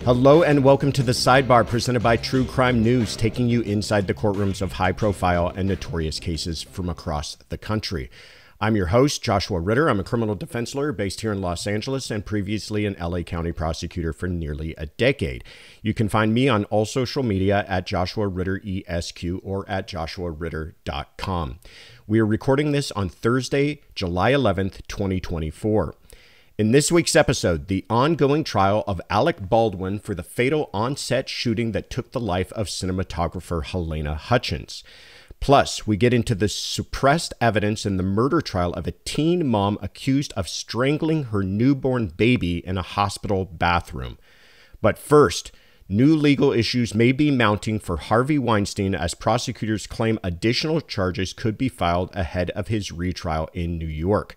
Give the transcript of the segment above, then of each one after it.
Hello and welcome to the Sidebar presented by True Crime News, taking you inside the courtrooms of high-profile and notorious cases from across the country. I'm your host, Joshua Ritter. I'm a criminal defense lawyer based here in Los Angeles and previously an LA County prosecutor for nearly a decade. You can find me on all social media at Joshua Ritter ESQ or at joshuaritter.com. We are recording this on Thursday, July 11th, 2024. In this week's episode, the ongoing trial of Alec Baldwin for the fatal on-set shooting that took the life of cinematographer Halyna Hutchins. Plus, we get into the suppressed evidence in the murder trial of a teen mom accused of strangling her newborn baby in a hospital bathroom. But first, new legal issues may be mounting for Harvey Weinstein as prosecutors claim additional charges could be filed ahead of his retrial in New York.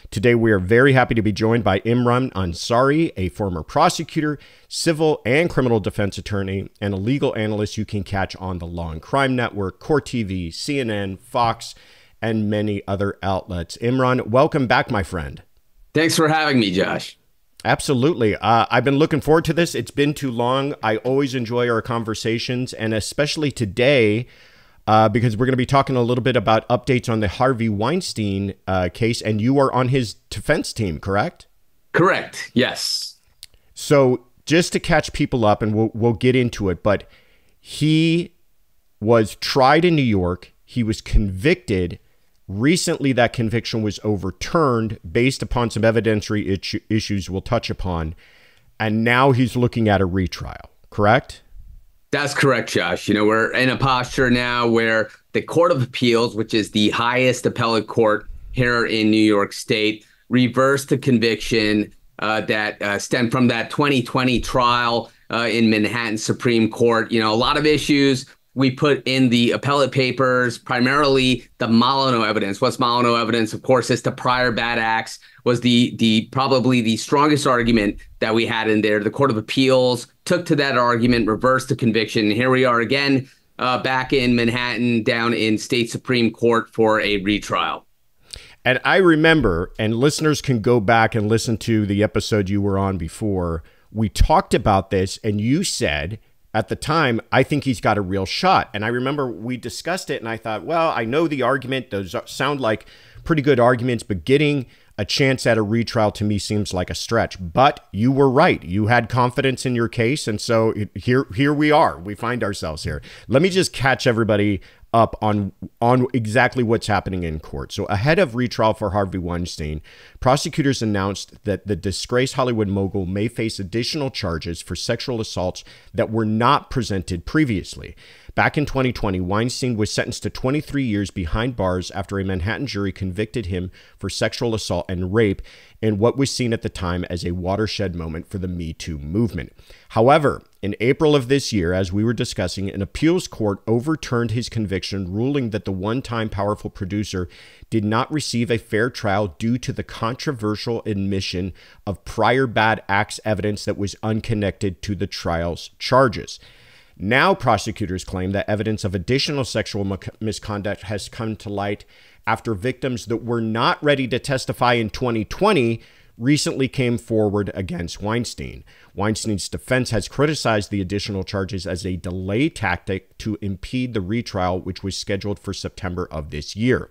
Today, we are very happy to be joined by Imran Ansari, a former prosecutor, civil and criminal defense attorney, and a legal analyst you can catch on the Law and Crime Network, Court TV, CNN, Fox, and many other outlets. Imran, welcome back, my friend. Thanks for having me, Josh. Absolutely. I've been looking forward to this. It's been too long. I always enjoy our conversations, and especially today, because we're going to be talking a little bit about updates on the Harvey Weinstein case, and you are on his defense team, correct? Correct. Yes. So just to catch people up, and we'll get into it, but he was tried in New York. He was convicted. Recently, that conviction was overturned based upon some evidentiary issues we'll touch upon, and now he's looking at a retrial, correct? That's correct, Josh. You know, we're in a posture now where the Court of Appeals, which is the highest appellate court here in New York State, reversed the conviction that stemmed from that 2020 trial in Manhattan Supreme Court. You know, a lot of issues we put in the appellate papers, primarily the Molyneux evidence. What's Molyneux evidence? Of course, it's the prior bad acts was the probably the strongest argument that we had in there. The Court of Appeals took to that argument, reversed the conviction. And here we are again, back in Manhattan, down in state Supreme Court for a retrial. And I remember, and listeners can go back and listen to the episode you were on before, we talked about this, and you said at the time, I think he's got a real shot. And I remember we discussed it, and I thought, well, I know the argument. Those sound like pretty good arguments, but getting a chance at a retrial to me seems like a stretch. But you were right. You had confidence in your case. And so here we are. We find ourselves here. Let me just catch everybody up on exactly what's happening in court. So ahead of retrial for Harvey Weinstein, prosecutors announced that the disgraced Hollywood mogul may face additional charges for sexual assaults that were not presented previously. Back in 2020, Weinstein was sentenced to 23 years behind bars after a Manhattan jury convicted him for sexual assault and rape in what was seen at the time as a watershed moment for the Me Too movement. However, in April of this year, as we were discussing, an appeals court overturned his conviction, ruling that the one-time powerful producer did not receive a fair trial due to the controversial admission of prior bad acts evidence that was unconnected to the trial's charges. Now, prosecutors claim that evidence of additional sexual misconduct has come to light after victims that were not ready to testify in 2020 recently came forward against Weinstein. Weinstein's defense has criticized the additional charges as a delay tactic to impede the retrial, which was scheduled for September of this year.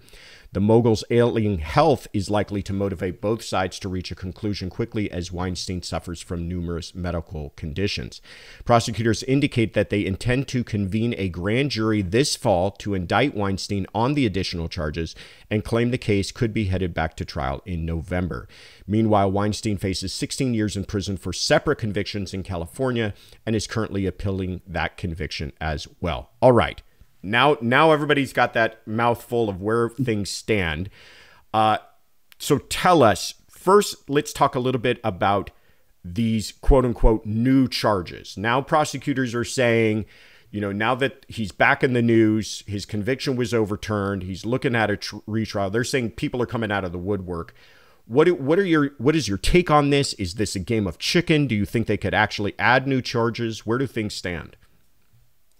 The mogul's ailing health is likely to motivate both sides to reach a conclusion quickly as Weinstein suffers from numerous medical conditions. Prosecutors indicate that they intend to convene a grand jury this fall to indict Weinstein on the additional charges and claim the case could be headed back to trial in November. Meanwhile, Weinstein faces 16 years in prison for separate convictions in California and is currently appealing that conviction as well. All right. Now everybody's got that mouthful of where things stand. So tell us, first, let's talk a little bit about these quote unquote new charges. Now prosecutors are saying, you know, now that he's back in the news, his conviction was overturned, he's looking at a retrial. They're saying people are coming out of the woodwork. What is your take on this? Is this a game of chicken? Do you think they could actually add new charges? Where do things stand?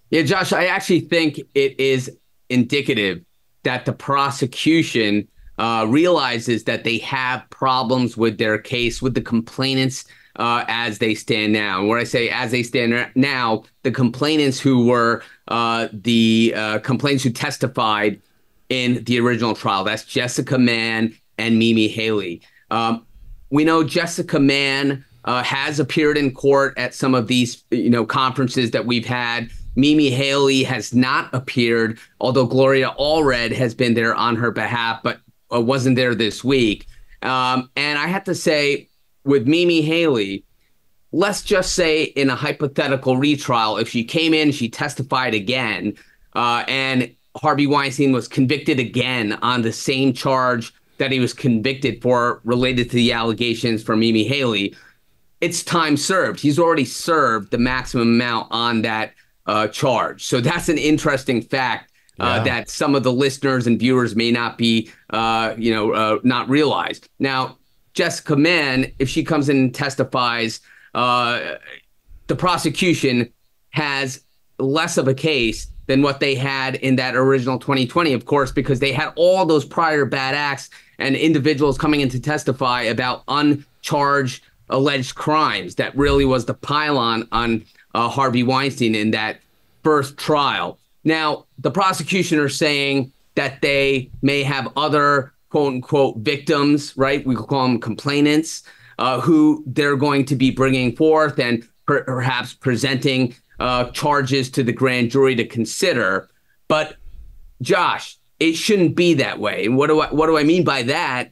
Yeah, Josh, I actually think it is indicative that the prosecution realizes that they have problems with their case, with the complainant's as they stand now. And when I say as they stand now, the complainants who were the complainants who testified in the original trial, that's Jessica Mann and Mimi Haley. We know Jessica Mann has appeared in court at some of these, conferences that we've had. Mimi Haley has not appeared, although Gloria Allred has been there on her behalf, but wasn't there this week. And I have to say, with Mimi Haley, let's just say in a hypothetical retrial, if she came in, she testified again, and Harvey Weinstein was convicted again on the same charge that he was convicted for related to the allegations for Mimi Haley, it's time served. He's already served the maximum amount on that charge. So that's an interesting fact that some of the listeners and viewers may not be, not realized. Now, Jessica Mann, if she comes in and testifies, the prosecution has less of a case than what they had in that original 2020, of course, because they had all those prior bad acts and individuals coming in to testify about uncharged alleged crimes. That really was the pylon on Harvey Weinstein in that first trial. Now, the prosecution are saying that they may have other quote unquote victims, right? We could call them complainants, who they're going to be bringing forth and perhaps presenting charges to the grand jury to consider. But Josh, it shouldn't be that way. And what do I mean by that?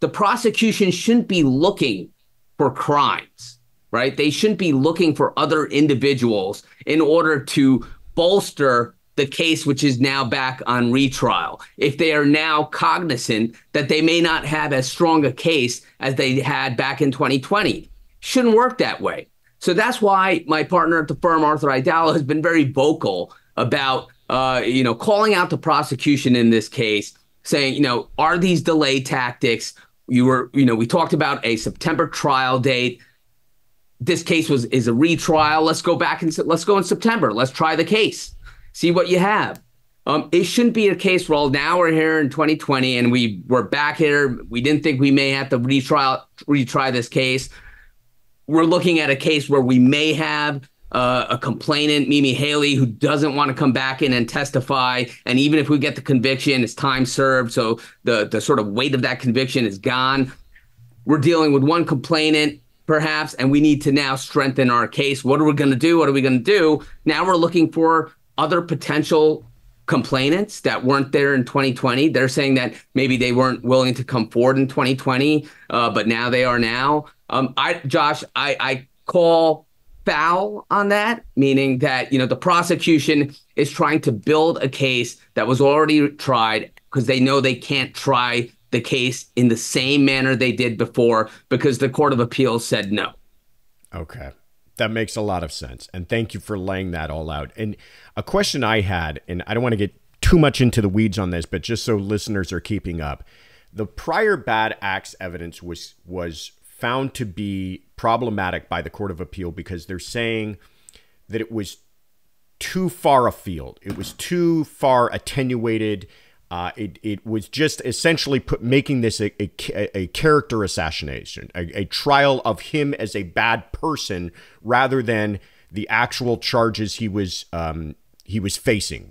The prosecution shouldn't be looking for crimes, right? They shouldn't be looking for other individuals in order to bolster the case, which is now back on retrial. If they are now cognizant that they may not have as strong a case as they had back in 2020, shouldn't work that way. So that's why my partner at the firm, Arthur Aidala, has been very vocal about, calling out the prosecution in this case, saying, are these delay tactics? We talked about a September trial date. This case is a retrial. Let's go back and let's go in September. Let's try the case. See what you have. It shouldn't be a case where now we're here in 2020 and we're back here. We didn't think we may have to retry this case. We're looking at a case where we may have a complainant, Mimi Haley, who doesn't want to come back in and testify. And even if we get the conviction, it's time served. So the sort of weight of that conviction is gone. We're dealing with one complainant, perhaps, and we need to now strengthen our case. What are we going to do? What are we going to do? Now we're looking for other potential complainants that weren't there in 2020. They're saying that maybe they weren't willing to come forward in 2020, but now they are now. I call foul on that, meaning that, the prosecution is trying to build a case that was already tried because they know they can't try the case in the same manner they did before because the Court of Appeals said no. Okay. That makes a lot of sense. And thank you for laying that all out. And a question I had, and I don't want to get too much into the weeds on this, but just so listeners are keeping up, the prior bad acts evidence was found to be problematic by the Court of Appeal because they're saying that it was too far afield. It was too far attenuated. It was just essentially making this a character assassination, a trial of him as a bad person rather than the actual charges he was facing.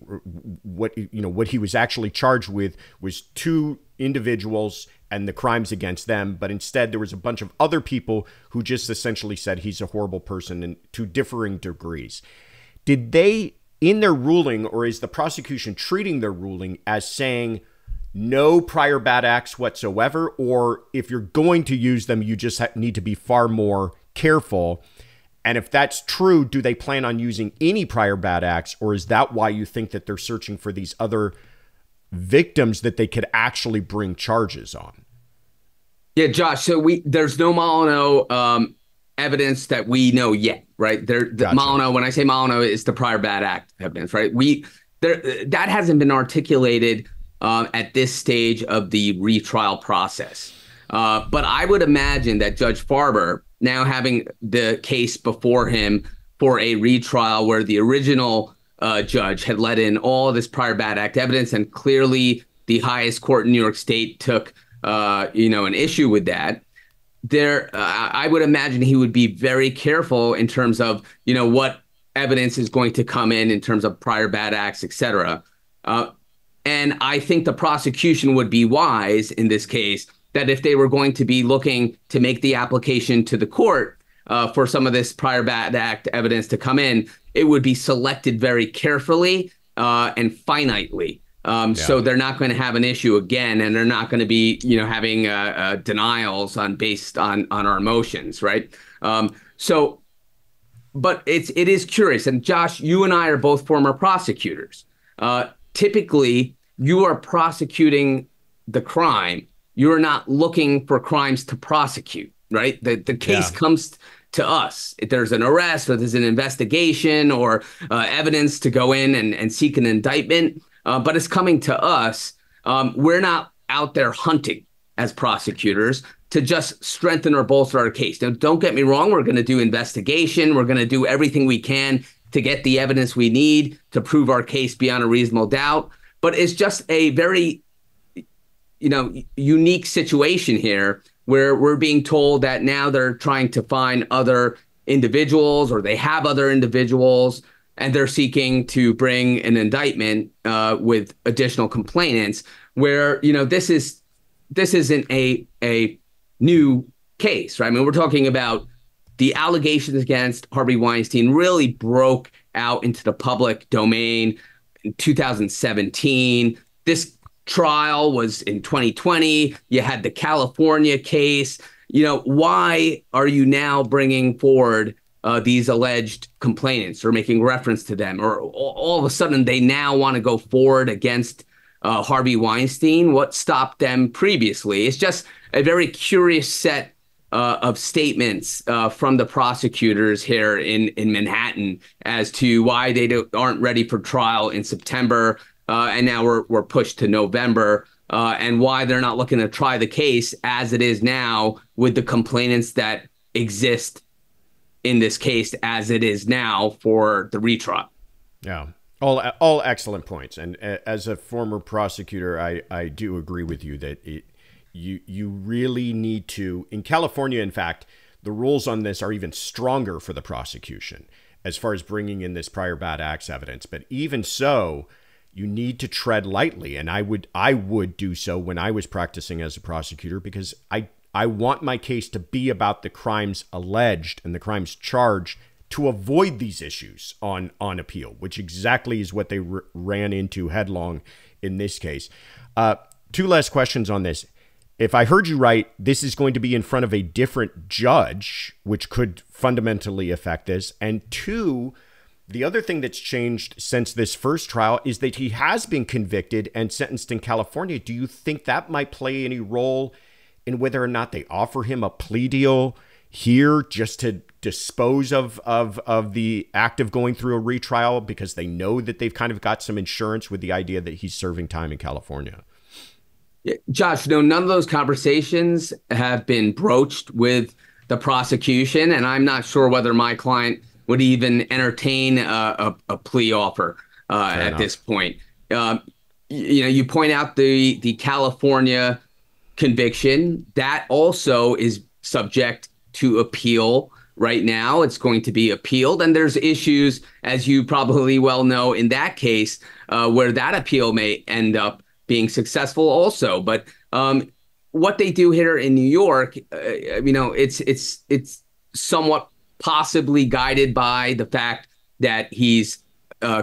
What he was actually charged with was two individuals and the crimes against them, but instead there was a bunch of other people who just essentially said he's a horrible person and to differing degrees. Did they, in their ruling, or is the prosecution treating their ruling as saying no prior bad acts whatsoever, or if you're going to use them, you just need to be far more careful? And if that's true, do they plan on using any prior bad acts, or is that why you think that they're searching for these other victims that they could actually bring charges on? Yeah, Josh, so there's no Molyneux evidence that we know yet, right? Gotcha. Molyneux, when I say Molyneux, it's the prior bad act evidence, right? That hasn't been articulated at this stage of the retrial process. But I would imagine that Judge Farber, now having the case before him for a retrial where the original judge had let in all of this prior bad act evidence, and clearly the highest court in New York State took an issue with that. I would imagine he would be very careful in terms of, what evidence is going to come in terms of prior bad acts, et cetera. And I think the prosecution would be wise in this case that if they were going to be looking to make the application to the court for some of this prior bad act evidence to come in, it would be selected very carefully and finitely. So they're not going to have an issue again, and they're not going to be, having denials based on our emotions, right? But it is curious. And Josh, you and I are both former prosecutors. Typically, you are prosecuting the crime. You are not looking for crimes to prosecute, right? The case comes to us. If there's an arrest or there's an investigation or evidence to go in and seek an indictment, but it's coming to us. We're not out there hunting as prosecutors to just strengthen or bolster our case. Now, don't get me wrong. We're going to do investigation. We're going to do everything we can to get the evidence we need to prove our case beyond a reasonable doubt. But it's just a very, unique situation here where we're being told that now they're trying to find other individuals, or they have other individuals, and they're seeking to bring an indictment with additional complainants where, this isn't a new case, right? I mean, we're talking about the allegations against Harvey Weinstein really broke out into the public domain in 2017. This trial was in 2020. You had the California case. Why are you now bringing forward these alleged complainants or making reference to them? Or all of a sudden they now want to go forward against Harvey Weinstein? What stopped them previously? It's just a very curious set of statements from the prosecutors here in Manhattan as to why they aren't ready for trial in September, and now we're pushed to November, and why they're not looking to try the case as it is now with the complainants that exist in this case as it is now for the retrial. Yeah. All excellent points. And as a former prosecutor, I do agree with you that you really need to, in California, in fact, the rules on this are even stronger for the prosecution as far as bringing in this prior bad acts evidence. But even so, you need to tread lightly. And I would do so when I was practicing as a prosecutor, because I want my case to be about the crimes alleged and the crimes charged to avoid these issues on appeal, which exactly is what they ran into headlong in this case. Two last questions on this. If I heard you right, this is going to be in front of a different judge, which could fundamentally affect this. And two, the other thing that's changed since this first trial is that he has been convicted and sentenced in California. Do you think that might play any role in whether or not they offer him a plea deal here just to dispose of the act of going through a retrial, because they know that they've kind of got some insurance with the idea that he's serving time in California? Yeah, Josh, none of those conversations have been broached with the prosecution, and I'm not sure whether my client would even entertain a plea offer at this point. You point out the California conviction. That also is subject to appeal right now. It's going to be appealed, and there's issues, as you probably well know, in that case where that appeal may end up being successful also. But what they do here in New York, it's somewhat possibly guided by the fact that he's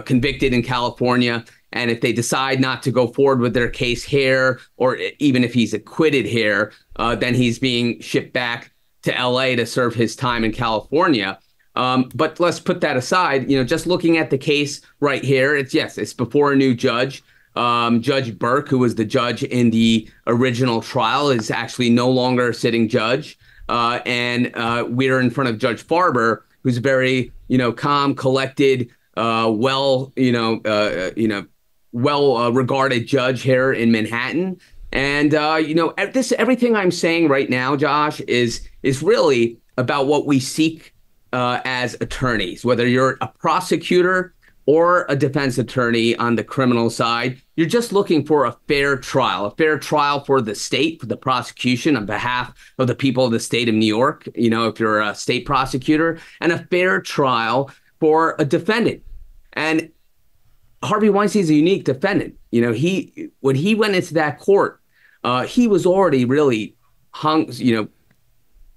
convicted in California. And if they decide not to go forward with their case here, or even if he's acquitted here, then he's being shipped back to LA to serve his time in California. But let's put that aside. Just looking at the case right here, it's before a new judge. Judge Burke, who was the judge in the original trial, is actually no longer a sitting judge. And we're in front of Judge Farber, who's a very, calm, collected, well-regarded judge here in Manhattan. And, everything I'm saying right now, Josh, is really about what we seek as attorneys, whether you're a prosecutor or a defense attorney on the criminal side. You're just looking for a fair trial for the state, for the prosecution on behalf of the people of the state of New York, if you're a state prosecutor, and a fair trial for a defendant. And Harvey Weinstein is a unique defendant. When he went into that court, he was already really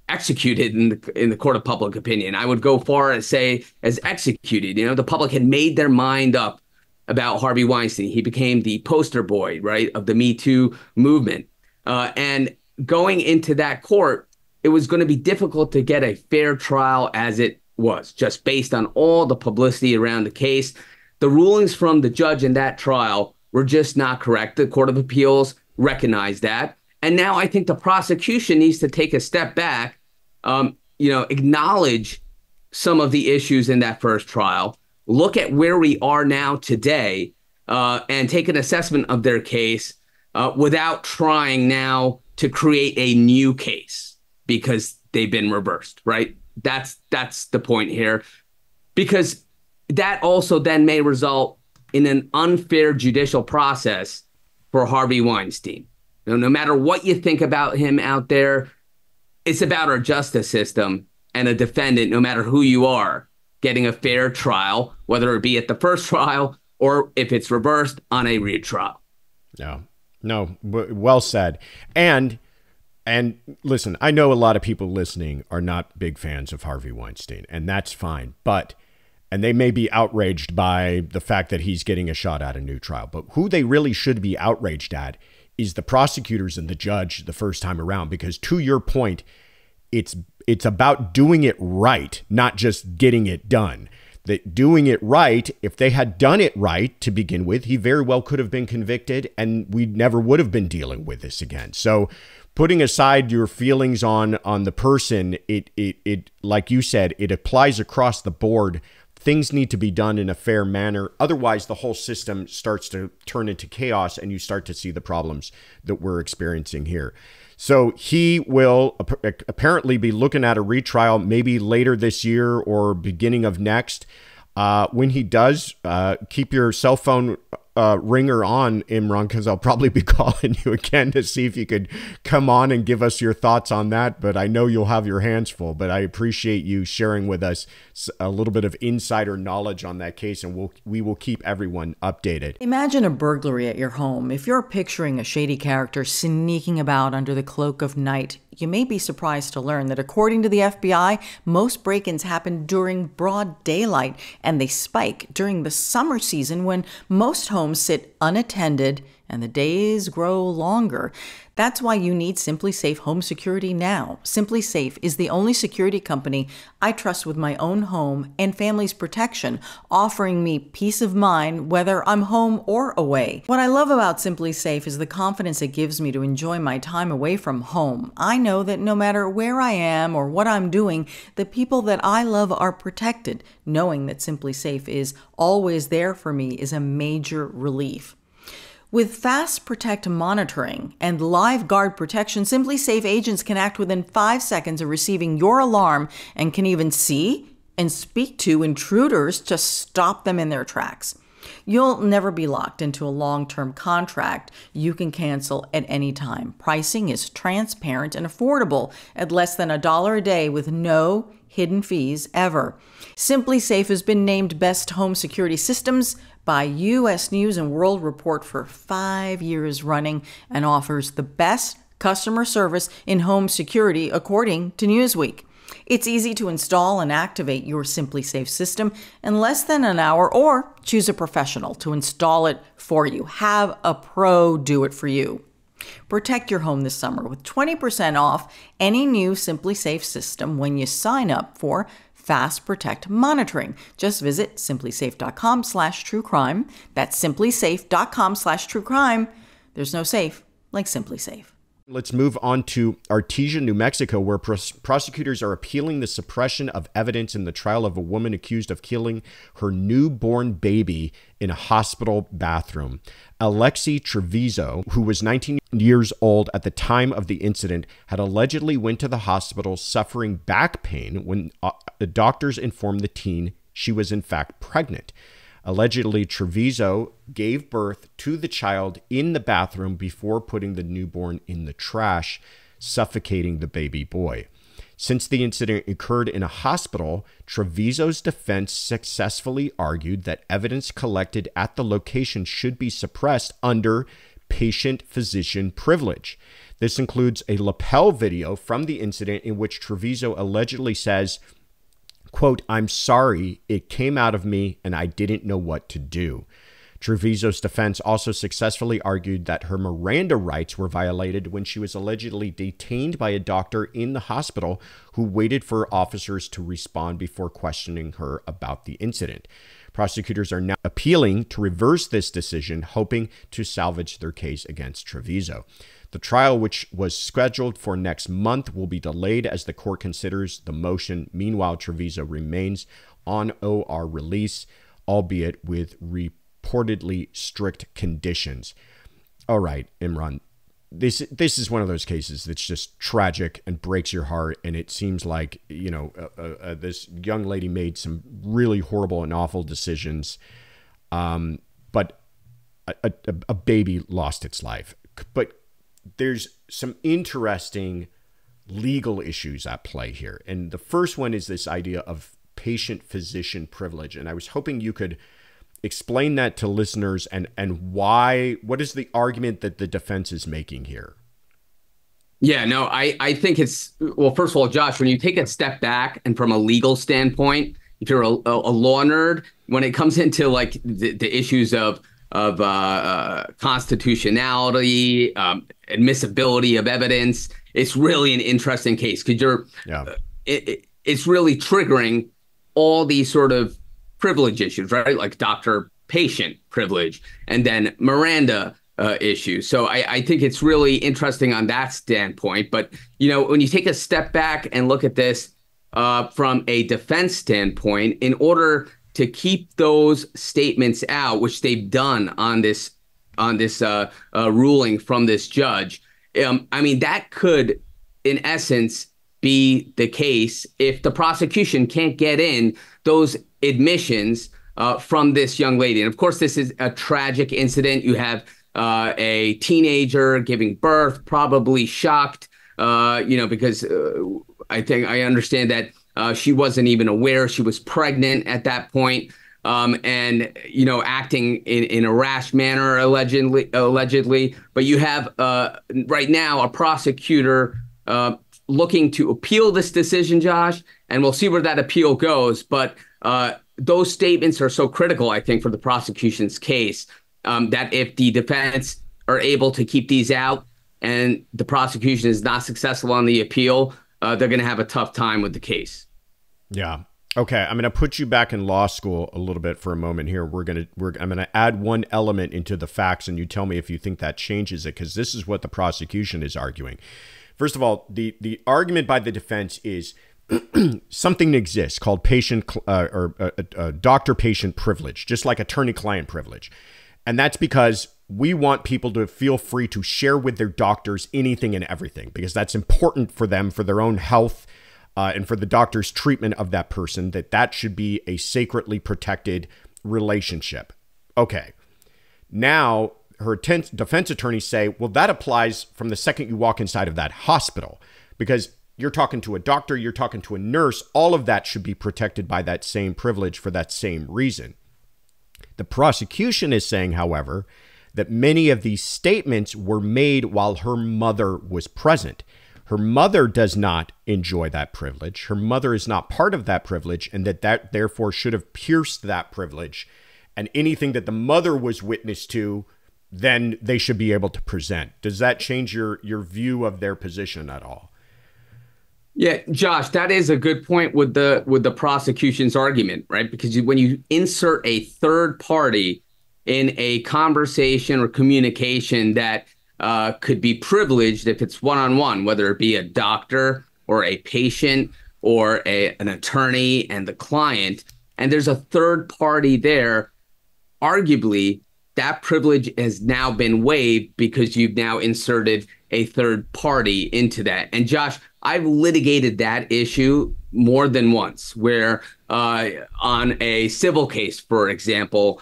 executed in the court of public opinion. I would go far as say as executed. The public had made their mind up about Harvey Weinstein. He became the poster boy, right, of the Me Too movement. And going into that court, it was going to be difficult to get a fair trial as it was, just based on all the publicity around the case. The rulings from the judge in that trial were just not correct. The Court of Appeals recognized that. And now I think the prosecution needs to take a step back, acknowledge some of the issues in that first trial, look at where we are now today, and take an assessment of their case without trying now to create a new case because they've been reversed, right? That's the point here, because that also then may result in an unfair judicial process for Harvey Weinstein. No matter what you think about him out there, it's about our justice system and a defendant, no matter who you are, getting a fair trial, whether it be at the first trial or if it's reversed on a retrial. No, well said. And listen, I know a lot of people listening are not big fans of Harvey Weinstein, and that's fine. And they may be outraged by the fact that he's getting a shot at a new trial. But who they really should be outraged at is the prosecutors and the judge the first time around, because to your point, it's about doing it right, not just getting it done. That doing it right, if they had done it right to begin with, he very well could have been convicted and we never would have been dealing with this again. So putting aside your feelings on the person, it like you said, it applies across the board. Things need to be done in a fair manner. Otherwise, the whole system starts to turn into chaos and you start to see the problems that we're experiencing here. So he will apparently be looking at a retrial maybe later this year or beginning of next. When he does, keep your cell phone ringer on, Imran, because I'll probably be calling you again to see if you could come on and give us your thoughts on that. But I know you'll have your hands full, but I appreciate you sharing with us a little bit of insider knowledge on that case, and we will keep everyone updated. Imagine a burglary at your home. If you're picturing a shady character sneaking about under the cloak of night, you may be surprised to learn that according to the FBI, most break-ins happen during broad daylight, and they spike during the summer season when most homes sit unattended and the days grow longer. That's why you need Simply Safe Home Security now. Simply Safe is the only security company I trust with my own home and family's protection, offering me peace of mind whether I'm home or away. What I love about Simply Safe is the confidence it gives me to enjoy my time away from home. I know that no matter where I am or what I'm doing, the people that I love are protected. Knowing that Simply Safe is always there for me is a major relief. With Fast Protect monitoring and live guard protection, Simply Safe agents can act within 5 seconds of receiving your alarm and can even see and speak to intruders to stop them in their tracks. You'll never be locked into a long-term contract you can cancel at any time. Pricing is transparent and affordable at less than $1 a day with no hidden fees ever. Simply Safe has been named Best Home Security Systems by U.S. News and World Report for 5 years running and offers the best customer service in home security according to Newsweek. It's easy to install and activate your Simply Safe system in less than an hour, or choose a professional to install it for you. Have a pro do it for you. Protect your home this summer with 20% off any new Simply Safe system when you sign up for Fast Protect monitoring. Just visit simplysafe.com/truecrime. That's simplysafe.com/truecrime. There's no safe like Simply Safe. Let's move on to Artesia, New Mexico, where prosecutors are appealing the suppression of evidence in the trial of a woman accused of killing her newborn baby in a hospital bathroom. Alexi Treviso, who was 19 years old at the time of the incident, had allegedly went to the hospital suffering back pain when the doctors informed the teen she was in fact pregnant. Allegedly, Treviso gave birth to the child in the bathroom before putting the newborn in the trash, suffocating the baby boy. Since the incident occurred in a hospital, Treviso's defense successfully argued that evidence collected at the location should be suppressed under patient-physician privilege. This includes a lapel video from the incident in which Treviso allegedly says, quote, "I'm sorry, it came out of me and I didn't know what to do." Treviso's defense also successfully argued that her Miranda rights were violated when she was allegedly detained by a doctor in the hospital who waited for officers to respond before questioning her about the incident. Prosecutors are now appealing to reverse this decision, hoping to salvage their case against Treviso. The trial, which was scheduled for next month, will be delayed as the court considers the motion. Meanwhile, Treviso remains on OR release, albeit with reportedly strict conditions. All right, Imran, this is one of those cases that's just tragic and breaks your heart. And it seems like, you know, this young lady made some really horrible and awful decisions. But a baby lost its life. But there's some interesting legal issues at play here. And the first one is this idea of patient-physician privilege. And I was hoping you could explain that to listeners and why, what is the argument that the defense is making here? Yeah, no, I think it's, well, first of all, Josh, when you take a step back and from a legal standpoint, if you're a law nerd, when it comes into like the issues of constitutionality, admissibility of evidence, it's really an interesting case because it's really triggering all these sort of privilege issues, right? Like doctor-patient privilege, and then Miranda issues. So I think it's really interesting on that standpoint. But, you know, when you take a step back and look at this from a defense standpoint, in order to keep those statements out, which they've done on this ruling from this judge, I mean, that could, in essence, be the case if the prosecution can't get in those admissions from this young lady. And of course, this is a tragic incident. You have a teenager giving birth, probably shocked, you know, because I understand that she wasn't even aware she was pregnant at that point, and, you know, acting in a rash manner, allegedly. But you have right now a prosecutor looking to appeal this decision, Josh, and we'll see where that appeal goes. But those statements are so critical, I think, for the prosecution's case, that if the defense are able to keep these out and the prosecution is not successful on the appeal, they're going to have a tough time with the case. Yeah. Okay. I'm going to put you back in law school a little bit for a moment here. I'm going to add one element into the facts, and you tell me if you think that changes it, because this is what the prosecution is arguing. First of all, the argument by the defense is something exists called doctor-patient privilege, just like attorney-client privilege. And that's because we want people to feel free to share with their doctors anything and everything, because that's important for them, for their own health, and for the doctor's treatment of that person, that should be a sacredly protected relationship. Okay. Now, her defense attorneys say, well, that applies from the second you walk inside of that hospital, because you're talking to a doctor, you're talking to a nurse, all of that should be protected by that same privilege for that same reason. The prosecution is saying, however, that many of these statements were made while her mother was present. Her mother does not enjoy that privilege. Her mother is not part of that privilege, and that therefore should have pierced that privilege. And anything that the mother was witness to, then they should be able to present. Does that change your view of their position at all? Yeah, Josh, that is a good point with the prosecution's argument, right? Because when you insert a third party in a conversation or communication that could be privileged if it's one-on-one, whether it be a doctor or a patient or an attorney and the client, and there's a third party there, arguably that privilege has now been waived because you've now inserted a third party into that. And Josh, I've litigated that issue more than once, where on a civil case, for example,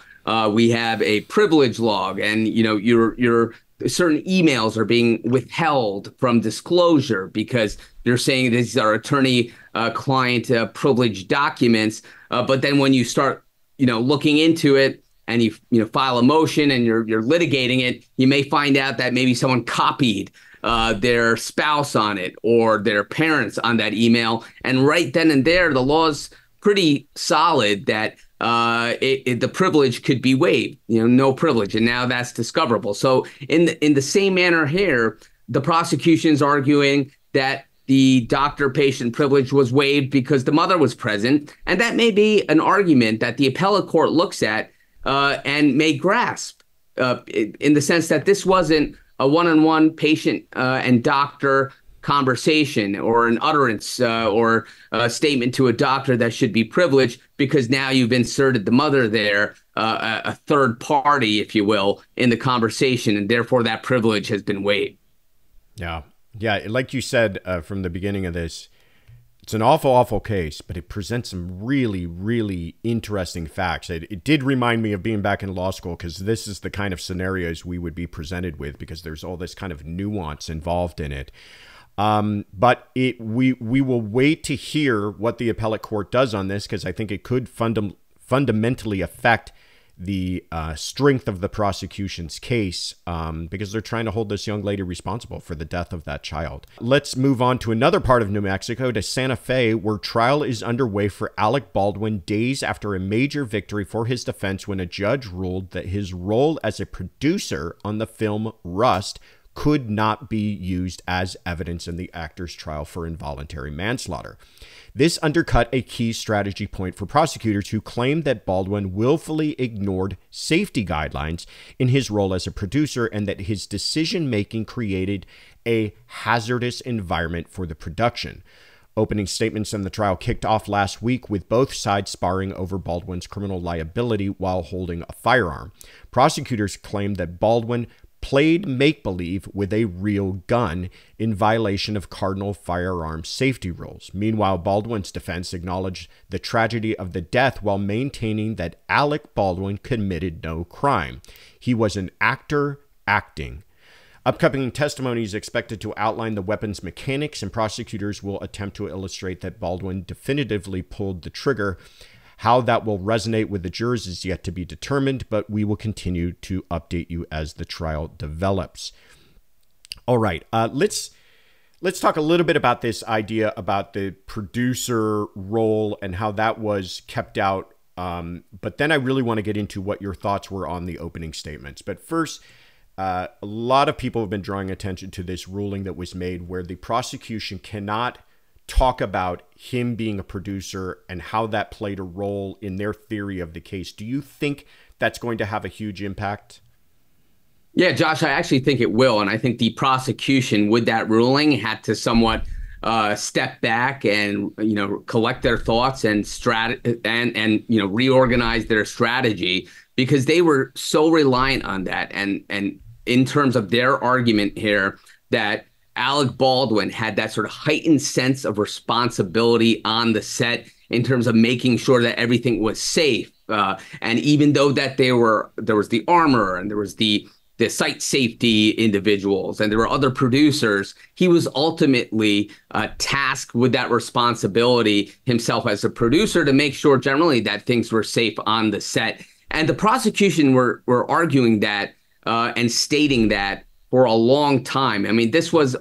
we have a privilege log, and your certain emails are being withheld from disclosure because they're saying these are attorney-client privilege documents. But then when you start, looking into it, and you file a motion and you're litigating it, you may find out that maybe someone copied their spouse on it or their parents on that email. And right then and there, the law's pretty solid that the privilege could be waived, no privilege. And now that's discoverable. So in the same manner here, the prosecution's arguing that the doctor-patient privilege was waived because the mother was present. And that may be an argument that the appellate court looks at and may grasp in the sense that this wasn't a one-on-one patient and doctor conversation or an utterance or a statement to a doctor that should be privileged, because now you've inserted the mother there, a third party, if you will, in the conversation, and therefore that privilege has been waived. Yeah. Like you said from the beginning of this, it's an awful, awful case, but it presents some really, really interesting facts. It did remind me of being back in law school, because this is the kind of scenarios we would be presented with, because there's all this kind of nuance involved in it. But we will wait to hear what the appellate court does on this, because I think it could fundamentally affect the strength of the prosecution's case, because they're trying to hold this young lady responsible for the death of that child. Let's move on to another part of New Mexico, to Santa Fe, where trial is underway for Alec Baldwin days after a major victory for his defense, when a judge ruled that his role as a producer on the film Rust could not be used as evidence in the actor's trial for involuntary manslaughter. This undercut a key strategy point for prosecutors who claimed that Baldwin willfully ignored safety guidelines in his role as a producer, and that his decision-making created a hazardous environment for the production. Opening statements in the trial kicked off last week, with both sides sparring over Baldwin's criminal liability while holding a firearm. Prosecutors claimed that Baldwin played make-believe with a real gun in violation of cardinal firearm safety rules. Meanwhile, Baldwin's defense acknowledged the tragedy of the death while maintaining that Alec Baldwin committed no crime. He was an actor acting. Upcoming testimony is expected to outline the weapon's mechanics, and prosecutors will attempt to illustrate that Baldwin definitively pulled the trigger. How that will resonate with the jurors is yet to be determined, but we will continue to update you as the trial develops. All right, let's talk a little bit about this idea about the producer role and how that was kept out. But then I really want to get into what your thoughts were on the opening statements. But first, a lot of people have been drawing attention to this ruling that was made, where the prosecution cannot talk about him being a producer and how that played a role in their theory of the case. Do you think that's going to have a huge impact? Yeah, Josh, I actually think it will. And I think the prosecution with that ruling had to somewhat step back and, collect their thoughts and reorganize their strategy, because they were so reliant on that. And in terms of their argument here, that Alec Baldwin had that sort of heightened sense of responsibility on the set in terms of making sure that everything was safe. And even though that there was the armor and there was the site safety individuals and there were other producers, he was ultimately tasked with that responsibility himself as a producer to make sure generally that things were safe on the set. And the prosecution were arguing that and stating that for a long time. I mean, this was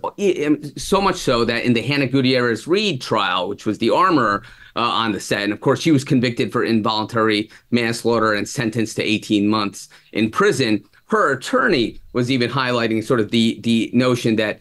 so much so that in the Hannah Gutierrez-Reed trial, which was the armor on the set, and of course she was convicted for involuntary manslaughter and sentenced to 18 months in prison. Her attorney was even highlighting sort of the notion that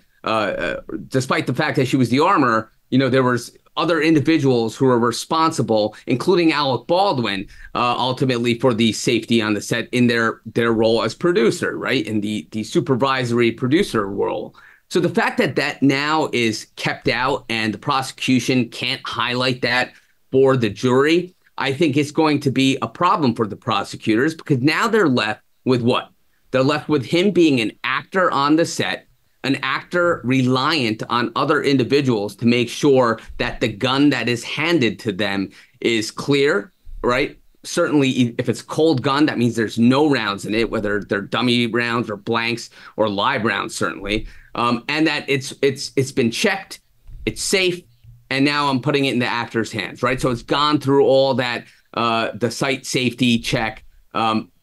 despite the fact that she was the armor, there was other individuals who were responsible, including Alec Baldwin, ultimately for the safety on the set in their role as producer, right? In the supervisory producer role. So the fact that that now is kept out and the prosecution can't highlight that for the jury, I think it's going to be a problem for the prosecutors, because now they're left with what? They're left with him being an actor on the set, an actor reliant on other individuals to make sure that the gun that is handed to them is clear, right? Certainly, if it's a cold gun, that means there's no rounds in it, whether they're dummy rounds or blanks or live rounds, certainly, and that it's been checked, it's safe, and now I'm putting it in the actor's hands, right? So it's gone through all that, the site safety check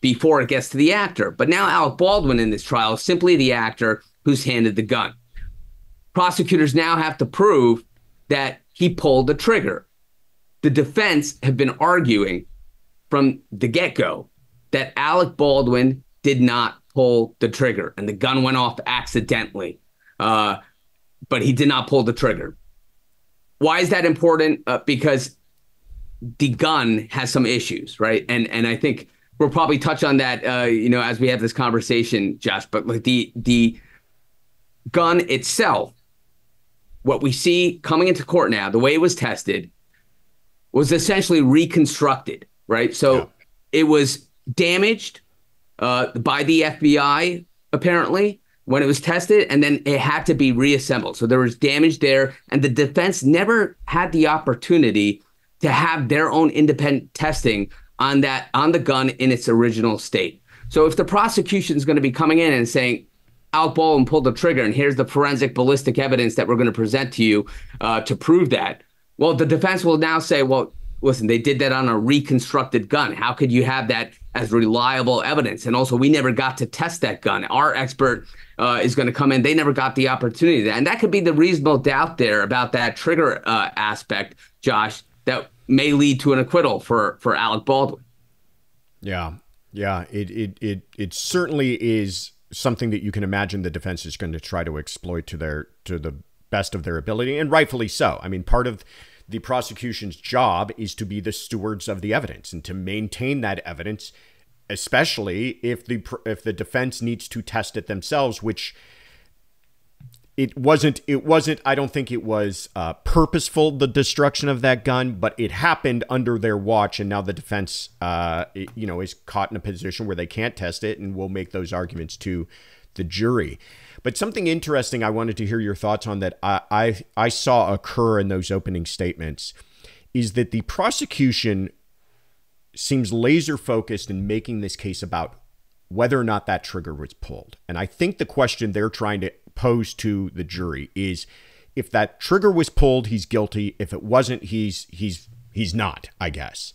before it gets to the actor. But now Alec Baldwin in this trial is simply the actor who's handed the gun. Prosecutors now have to prove that he pulled the trigger. The defense have been arguing from the get-go that Alec Baldwin did not pull the trigger and the gun went off accidentally, but he did not pull the trigger. Why is that important? Because the gun has some issues, right? And I think we'll probably touch on that, as we have this conversation, Josh. But like the gun itself, what we see coming into court now, the way it was tested, was essentially reconstructed, right? So It was damaged by the FBI, apparently, when it was tested, and then it had to be reassembled. So there was damage there, and the defense never had the opportunity to have their own independent testing on the gun in its original state. So if the prosecution is going to be coming in and saying, Alec Baldwin pulled the trigger, and here's the forensic ballistic evidence that we're going to present to you to prove that, well, the defense will now say, well, listen, they did that on a reconstructed gun. How could you have that as reliable evidence? And also, we never got to test that gun. Our expert is going to come in. They never got the opportunity. And that could be the reasonable doubt there about that trigger aspect, Josh, that may lead to an acquittal for Alec Baldwin. Yeah. It certainly is something that you can imagine the defense is going to try to exploit to the best of their ability, and rightfully so. I mean, part of the prosecution's job is to be the stewards of the evidence and to maintain that evidence, especially if the defense needs to test it themselves, which it wasn't. I don't think it was purposeful, the destruction of that gun, but it happened under their watch, and now the defense, is caught in a position where they can't test it, and will make those arguments to the jury. But something interesting I wanted to hear your thoughts on that I saw occur in those opening statements is that the prosecution seems laser focused in making this case about whether or not that trigger was pulled. And I think the question they're trying to pose to the jury is, if that trigger was pulled, he's guilty. If it wasn't, he's not, I guess.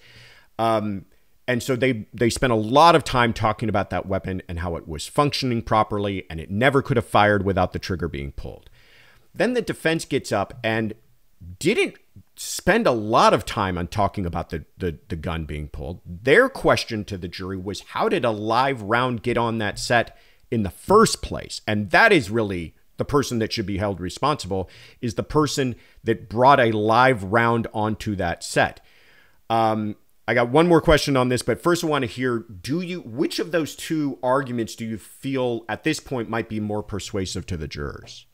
And so they spent a lot of time talking about that weapon and how it was functioning properly, and it never could have fired without the trigger being pulled. Then the defense gets up and didn't spend a lot of time on talking about the gun being pulled. Their question to the jury was, how did a live round get on that set in the first place? And that is really the person that should be held responsible, is the person that brought a live round onto that set. I got one more question on this, but first I want to hear, which of those two arguments do you feel at this point might be more persuasive to the jurors?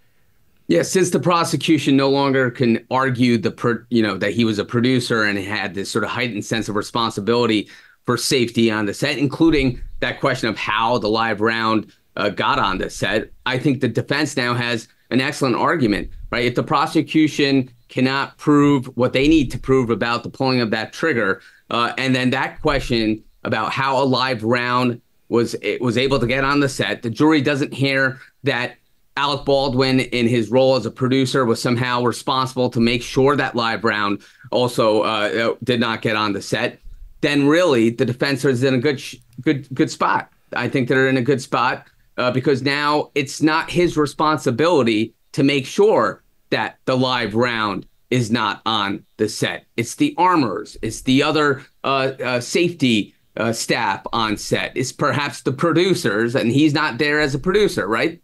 Yeah, since the prosecution no longer can argue that he was a producer and had this sort of heightened sense of responsibility for safety on the set, including that question of how the live round got on the set, I think the defense now has an excellent argument, right? If the prosecution cannot prove what they need to prove about the pulling of that trigger, and then that question about how a live round was able to get on the set, the jury doesn't hear that Alec Baldwin, in his role as a producer, was somehow responsible to make sure that live round also did not get on the set, then really the defense is in a good spot. I think they're in a good spot because now it's not his responsibility to make sure that the live round is not on the set. It's the armorers. It's the other safety staff on set. It's perhaps the producers, and he's not there as a producer, right?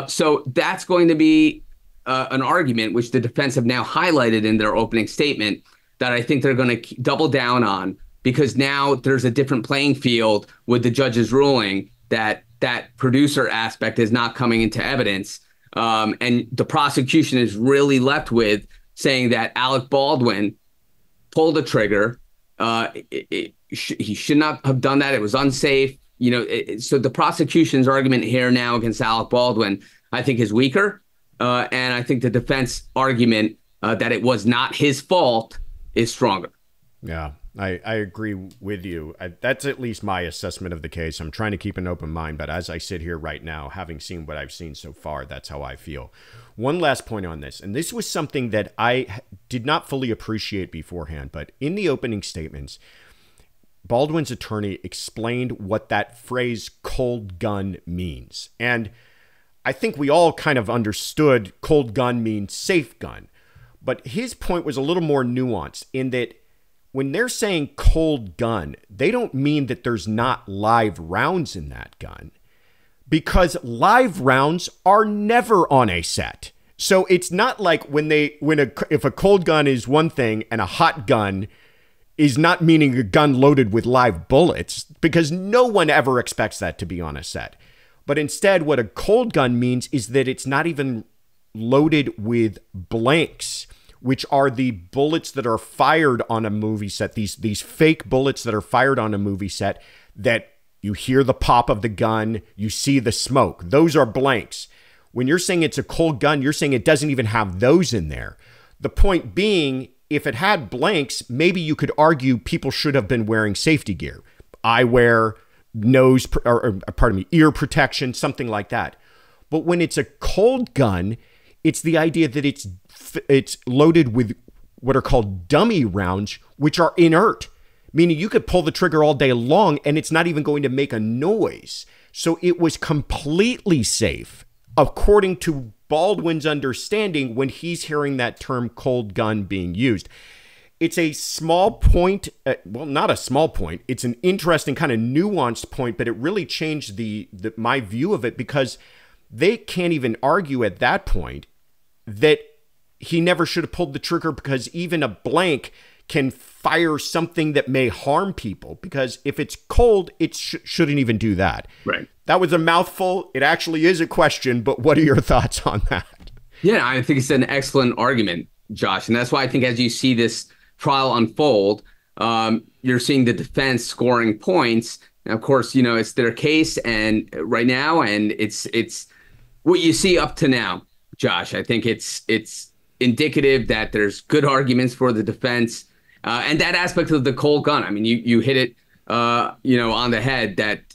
So that's going to be an argument which the defense have now highlighted in their opening statement that I think they're going to double down on, because now there's a different playing field with the judge's ruling that that producer aspect is not coming into evidence. And the prosecution is really left with saying that Alec Baldwin pulled the trigger. He should not have done that. It was unsafe. So the prosecution's argument here now against Alec Baldwin, I think, is weaker. And I think the defense argument that it was not his fault is stronger. Yeah, I agree with you. That's at least my assessment of the case. I'm trying to keep an open mind, but as I sit here right now, having seen what I've seen so far, that's how I feel. One last point on this, and this was something that I did not fully appreciate beforehand, but in the opening statements, Baldwin's attorney explained what that phrase cold gun means. And I think we all kind of understood cold gun means safe gun. But his point was a little more nuanced in that when they're saying cold gun, they don't mean that there's not live rounds in that gun, because live rounds are never on a set. So it's not like if a cold gun is one thing and a hot gun is not meaning a gun loaded with live bullets, because no one ever expects that to be on a set. But instead, what a cold gun means is that it's not even loaded with blanks, which are the bullets that are fired on a movie set, these fake bullets that are fired on a movie set that you hear the pop of the gun, you see the smoke. Those are blanks. When you're saying it's a cold gun, you're saying it doesn't even have those in there. The point being, if it had blanks, maybe you could argue people should have been wearing safety gear, eyewear, ear protection, something like that. But when it's a cold gun, it's the idea that it's loaded with what are called dummy rounds, which are inert, meaning you could pull the trigger all day long and it's not even going to make a noise. So it was completely safe, according to Baldwin's understanding, when he's hearing that term cold gun being used. It's a small point, well, not a small point. It's an interesting kind of nuanced point, but it really changed my view of it, because they can't even argue at that point that he never should have pulled the trigger, because even a blank can fire something that may harm people, because if it's cold, it shouldn't even do that. Right. That was a mouthful. It actually is a question, but what are your thoughts on that? Yeah, I think it's an excellent argument, Josh. And that's why I think as you see this trial unfold, you're seeing the defense scoring points. And of course, it's their case and right now, and it's what you see up to now, Josh. I think it's indicative that there's good arguments for the defense, and that aspect of the cold gun. I mean, you hit it, on the head, that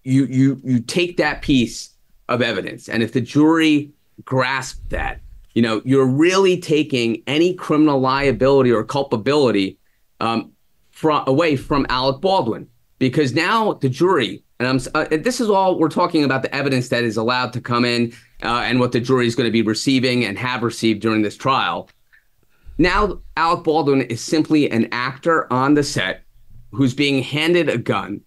you take that piece of evidence, and if the jury grasped that, you're really taking any criminal liability or culpability away from Alec Baldwin, because now the jury, and this is all we're talking about, the evidence that is allowed to come in and what the jury is going to be receiving and have received during this trial. Now, Alec Baldwin is simply an actor on the set who's being handed a gun,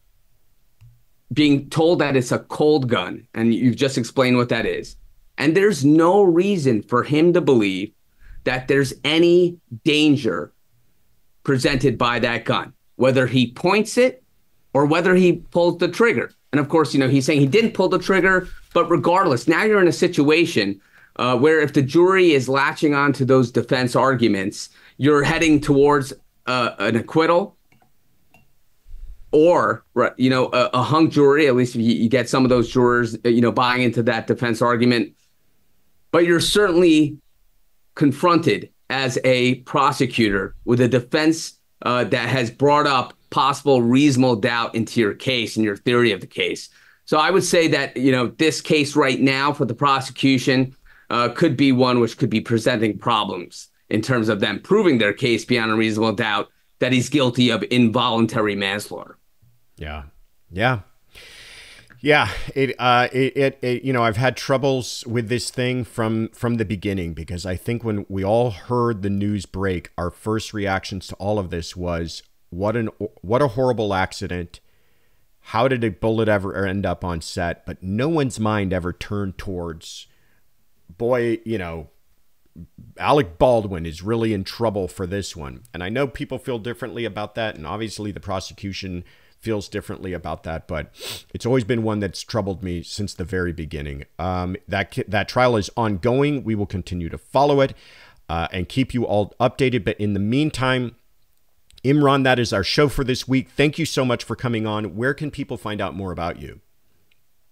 being told that it's a cold gun, and you've just explained what that is. And there's no reason for him to believe that there's any danger presented by that gun, whether he points it or whether he pulls the trigger. And of course, he's saying he didn't pull the trigger, but regardless, now you're in a situation where if the jury is latching on to those defense arguments, you're heading towards an acquittal, or a hung jury. At least if you get some of those jurors buying into that defense argument. But you're certainly confronted as a prosecutor with a defense that has brought up possible reasonable doubt into your case and your theory of the case. So I would say that this case right now for the prosecution could be one which could be presenting problems in terms of them proving their case beyond a reasonable doubt that he's guilty of involuntary manslaughter. Yeah. I've had troubles with this thing from the beginning, because I think when we all heard the news break, our first reactions to all of this was, what a horrible accident. How did a bullet ever end up on set? But no one's mind ever turned towards, Alec Baldwin is really in trouble for this one. And I know people feel differently about that, and obviously the prosecution feels differently about that, but it's always been one that's troubled me since the very beginning. That trial is ongoing. We will continue to follow it and keep you all updated. But in the meantime, Imran, that is our show for this week. Thank you so much for coming on. Where can people find out more about you?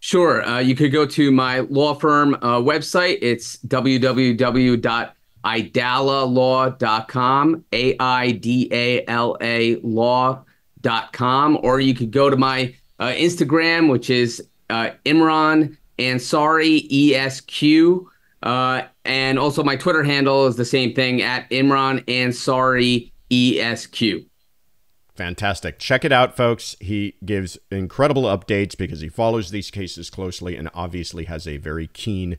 Sure. You could go to my law firm website. It's www.aidala.com, AIDALA law.com, or you could go to my Instagram, which is Imran Ansari, ESQ. And also my Twitter handle is the same thing, at Imran Ansari, ESQ. Fantastic. Check it out, folks. He gives incredible updates because he follows these cases closely and obviously has a very keen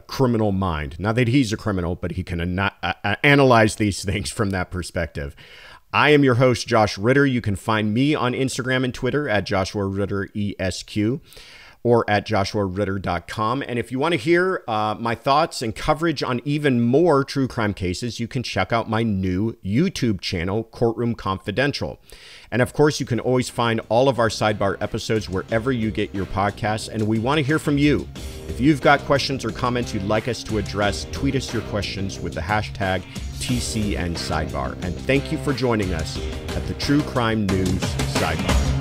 criminal mind. Not that he's a criminal, but he can analyze these things from that perspective. I am your host, Josh Ritter. You can find me on Instagram and Twitter at Joshua Ritter ESQ, or at joshuaritter.com. And if you want to hear my thoughts and coverage on even more true crime cases, you can check out my new YouTube channel, Courtroom Confidential. And of course, you can always find all of our Sidebar episodes wherever you get your podcasts. And we want to hear from you. If you've got questions or comments you'd like us to address, tweet us your questions with the hashtag TCN Sidebar. And thank you for joining us at the True Crime News Sidebar.